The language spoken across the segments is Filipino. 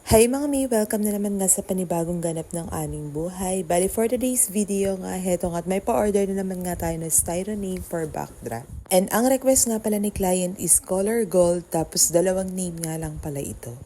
Hi mga mi! Welcome na naman nga sa panibagong ganap ng aming buhay. Bali for today's video nga, heto nga at may pa-order na naman nga tayo ng styro name for backdrop. And ang request nga pala ni client is color gold, tapos dalawang name nga lang pala ito.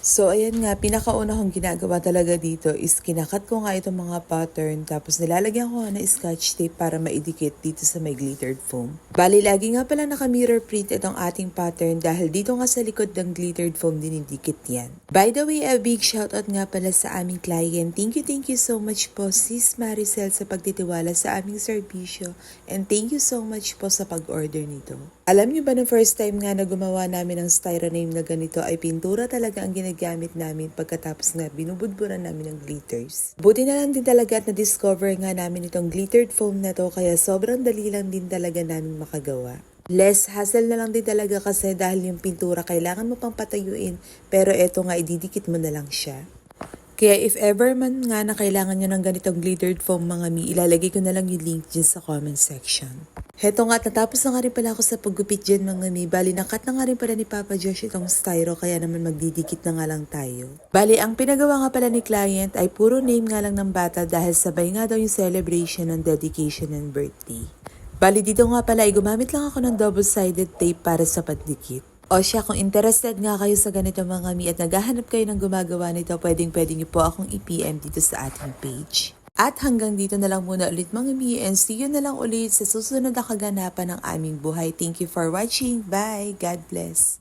So ayan nga, pinakauna kong ginagawa talaga dito is kinakat ko nga itong mga pattern, tapos nilalagyan ko nga ng scotch tape para maidikit dito sa may glittered foam. Bali lagi nga pala naka-mirror print itong ating pattern dahil dito nga sa likod ng glittered foam dinidikit yan. By the way, a big shoutout nga pala sa aming client. Thank you so much po Sis Maricel sa pagtitiwala sa aming serbisyo, and thank you so much po sa pag-order nito. Alam niyo ba na first time nga na gumawa namin ng styro name na ganito ay pintura talaga ang ginagamit namin, pagkatapos nga binubudburan namin ng glitters. Buti na lang din talaga at na-discover nga namin itong glittered foam na to, kaya sobrang dali lang din talaga namin makagawa. Less hassle na lang din talaga kasi dahil yung pintura kailangan mo pang patayuin, pero eto nga ididikit mo na lang siya. Kaya if ever man nga na kailangan nyo ng ganitong glittered foam mga mi, ilalagay ko na lang yung link dyan sa comment section. Heto nga, natapos na nga rin pala ako sa paggupit dyan mga mi. Bali, nakat na nga rin pala ni Papa Josh itong styro, kaya naman magdidikit na nga lang tayo. Bali, ang pinagawa nga pala ni client ay puro name nga lang ng bata dahil sabay nga daw yung celebration ng dedication and birthday. Bali, dito nga pala ay gumamit lang ako ng double-sided tape para sa pandikit. O siya, kung interested nga kayo sa ganito mga mi at naghahanap kayo ng gumagawa nito, pwedeng niyo po akong i-PM dito sa ating page. At hanggang dito na lang muna ulit mga mi, and see you na lang ulit sa susunod na kaganapan ng aming buhay. Thank you for watching. Bye! God bless!